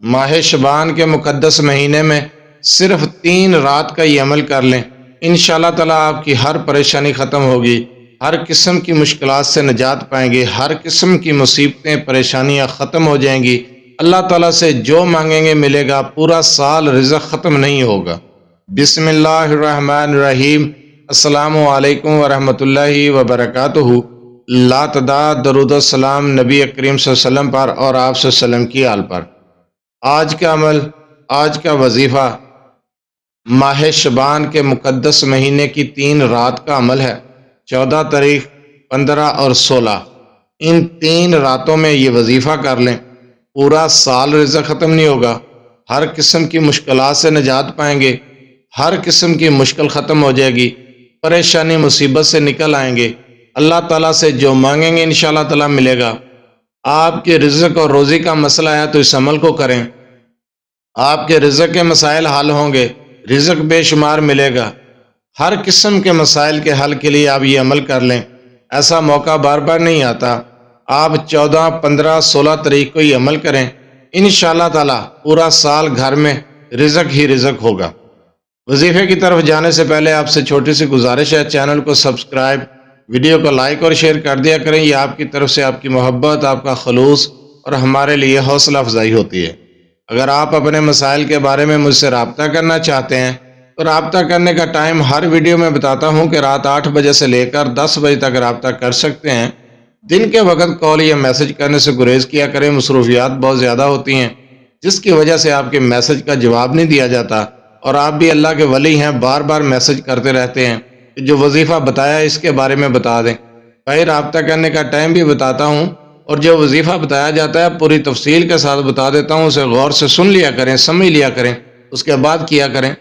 ماہ شعبان کے مقدس مہینے میں صرف 3 رات کا یہ عمل کر لیں، انشاءاللہ تعالیٰ آپ کی ہر پریشانی ختم ہوگی، ہر قسم کی مشکلات سے نجات پائیں گے، ہر قسم کی مصیبتیں پریشانیاں ختم ہو جائیں گی۔ اللہ تعالیٰ سے جو مانگیں گے ملے گا، پورا سال رزق ختم نہیں ہوگا۔ بسم اللہ الرحمن الرحیم۔ السلام علیکم ورحمۃ اللہ وبرکاتہ۔ لا تعداد درود و سلام نبی کریم صلی اللہ علیہ وسلم پر اور آپ صلی اللہ علیہ وسلم کی آل پر۔ آج کا عمل، آج کا وظیفہ ماہ شعبان کے مقدس مہینے کی 3 رات کا عمل ہے، 14 تاریخ، 15 اور 16۔ ان 3 راتوں میں یہ وظیفہ کر لیں، پورا سال رزق ختم نہیں ہوگا، ہر قسم کی مشکلات سے نجات پائیں گے، ہر قسم کی مشکل ختم ہو جائے گی، پریشانی مصیبت سے نکل آئیں گے، اللہ تعالیٰ سے جو مانگیں گے انشاءاللہ تعالیٰ ملے گا۔ آپ کے رزق اور روزی کا مسئلہ ہے تو اس عمل کو کریں، آپ کے رزق کے مسائل حل ہوں گے، رزق بے شمار ملے گا۔ ہر قسم کے مسائل کے حل کے لیے آپ یہ عمل کر لیں، ایسا موقع بار بار نہیں آتا۔ آپ 14، 15، 16 تاریخ کو یہ عمل کریں، انشاءاللہ تعالیٰ پورا سال گھر میں رزق ہی رزق ہوگا۔ وظیفے کی طرف جانے سے پہلے آپ سے چھوٹی سی گزارش ہے، چینل کو سبسکرائب، ویڈیو کو لائک اور شیئر کر دیا کریں، یہ آپ کی طرف سے آپ کی محبت، آپ کا خلوص اور ہمارے لیے حوصلہ افزائی ہوتی ہے۔ اگر آپ اپنے مسائل کے بارے میں مجھ سے رابطہ کرنا چاہتے ہیں تو رابطہ کرنے کا ٹائم ہر ویڈیو میں بتاتا ہوں کہ رات 8 بجے سے لے کر 10 بجے تک رابطہ کر سکتے ہیں۔ دن کے وقت کال یا میسج کرنے سے گریز کیا کریں، مصروفیات بہت زیادہ ہوتی ہیں جس کی وجہ سے آپ کے میسج کا جواب نہیں دیا جاتا، اور آپ بھی اللہ کے ولی ہیں، بار بار میسج کرتے رہتے ہیں کہ جو وظیفہ بتایا اس کے بارے میں بتا دیں۔ بھائی رابطہ کرنے کا ٹائم بھی بتاتا ہوں، اور جو وظیفہ بتایا جاتا ہے پوری تفصیل کے ساتھ بتا دیتا ہوں، اسے غور سے سن لیا کریں، سمجھ لیا کریں، اس کے بعد کیا کریں۔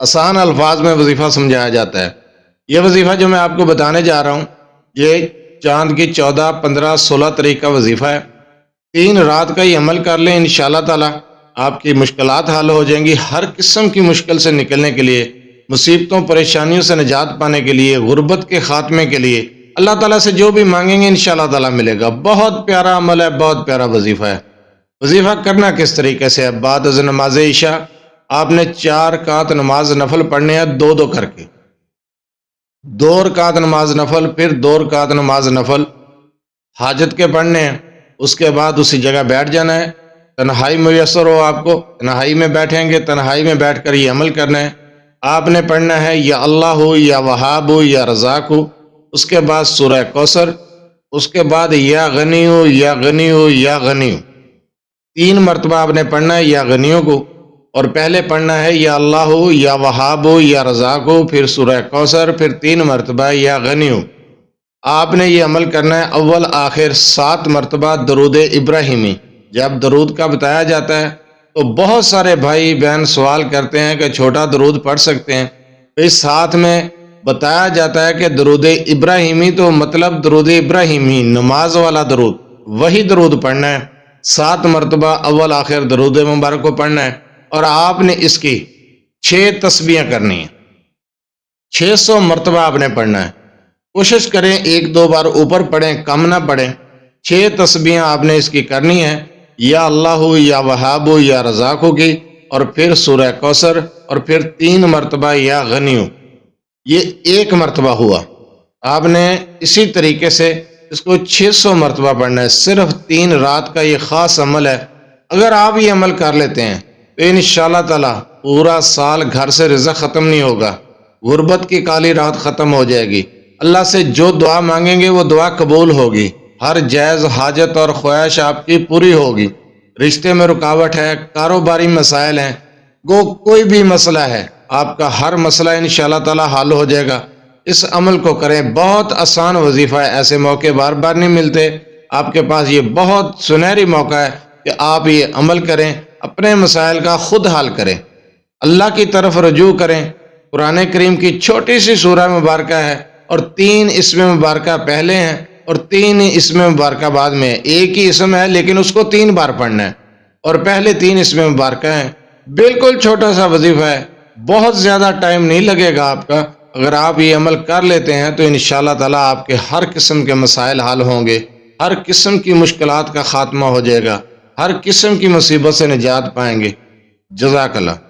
آسان الفاظ میں وظیفہ سمجھایا جاتا ہے۔ یہ وظیفہ جو میں آپ کو بتانے جا رہا ہوں یہ چاند کی 14، 15، 16 تاریخ کا وظیفہ ہے۔ 3 رات کا یہ عمل کر لیں، انشاءاللہ تعالیٰ آپ کی مشکلات حل ہو جائیں گی، ہر قسم کی مشکل سے نکلنے کے لیے، مصیبتوں پریشانیوں سے نجات پانے کے لیے، غربت کے خاتمے کے لیے اللہ تعالیٰ سے جو بھی مانگیں گے انشاءاللہ تعالیٰ ملے گا۔ بہت پیارا عمل ہے، بہت پیارا وظیفہ ہے۔ وظیفہ کرنا کس طریقے سے ہے؟ بعد از نماز عشاء آپ نے 4 رکعت نماز نفل پڑھنے ہیں، 2 کر کے، 2 رکعت نماز نفل، پھر 2 رکعت نماز نفل حاجت کے پڑھنے ہیں۔ اس کے بعد اسی جگہ بیٹھ جانا ہے، تنہائی میسر ہو آپ کو تنہائی میں بیٹھیں گے، تنہائی میں بیٹھ کر یہ عمل کرنا ہے۔ آپ نے پڑھنا ہے یا اللہ ہو یا وہاب ہو یا رزاق ہو، اس کے بعد سورہ کوثر، اس کے بعد یا غنی ہو یا غنی ہو یا غنی ہو، 3 مرتبہ آپ نے پڑھنا ہے یا غنیوں کو، اور پہلے پڑھنا ہے یا اللہ ہو یا وہاب ہو یا رزاق ہو، پھر سورہ کوثر، پھر 3 مرتبہ یا غنی ہو۔ آپ نے یہ عمل کرنا ہے اول آخر 7 مرتبہ درود ابراہیمی۔ جب درود کا بتایا جاتا ہے تو بہت سارے بھائی بہن سوال کرتے ہیں کہ چھوٹا درود پڑھ سکتے ہیں، اس ساتھ میں بتایا جاتا ہے کہ درود ابراہیمی تو مطلب درود ابراہیمی نماز والا درود، وہی درود پڑھنا ہے، 7 مرتبہ اول آخر درود مبارک کو پڑھنا ہے، اور آپ نے اس کی 6 تسبیحیں کرنی ہیں، 600 مرتبہ آپ نے پڑھنا ہے۔ کوشش کریں 1-2 بار اوپر پڑھیں، کم نہ پڑھیں۔ 6 تسبیحیں آپ نے اس کی کرنی ہے، یا اللہ ہو یا وہاب ہو یا رزاق ہو کی، اور پھر سورہ کوثر، اور پھر 3 مرتبہ یا غنی ہو۔ یہ 1 مرتبہ ہوا۔ آپ نے اسی طریقے سے اس کو 600 مرتبہ پڑھنا ہے۔ صرف 3 رات کا یہ خاص عمل ہے، اگر آپ یہ عمل کر لیتے ہیں تو انشاءاللہ تعالیٰ پورا سال گھر سے رزق ختم نہیں ہوگا، غربت کی کالی رات ختم ہو جائے گی، اللہ سے جو دعا مانگیں گے وہ دعا قبول ہوگی، ہر جائز حاجت اور خواہش آپ کی پوری ہوگی۔ رشتے میں رکاوٹ ہے، کاروباری مسائل ہیں، کوئی بھی مسئلہ ہے، آپ کا ہر مسئلہ انشاءاللہ تعالی حل ہو جائے گا۔ اس عمل کو کریں، بہت آسان وظیفہ ہے، ایسے موقع بار بار نہیں ملتے، آپ کے پاس یہ بہت سنہری موقع ہے کہ آپ یہ عمل کریں، اپنے مسائل کا خود حل کریں، اللہ کی طرف رجوع کریں۔ قرآن کریم کی چھوٹی سی سورہ مبارکہ ہے، اور 3 اسم مبارکہ پہلے ہیں اور 3 اسم مبارکہ بعد میں، ایک ہی اسم ہے لیکن اس کو 3 بار پڑھنا ہے، اور پہلے 3 اسم مبارکہ ہیں۔ بالکل چھوٹا سا وظیفہ ہے، بہت زیادہ ٹائم نہیں لگے گا آپ کا، اگر آپ یہ عمل کر لیتے ہیں تو انشاءاللہ تعالیٰ آپ کے ہر قسم کے مسائل حل ہوں گے، ہر قسم کی مشکلات کا خاتمہ ہو جائے گا، ہر قسم کی مصیبت سے نجات پائیں گے۔ جزاک اللہ۔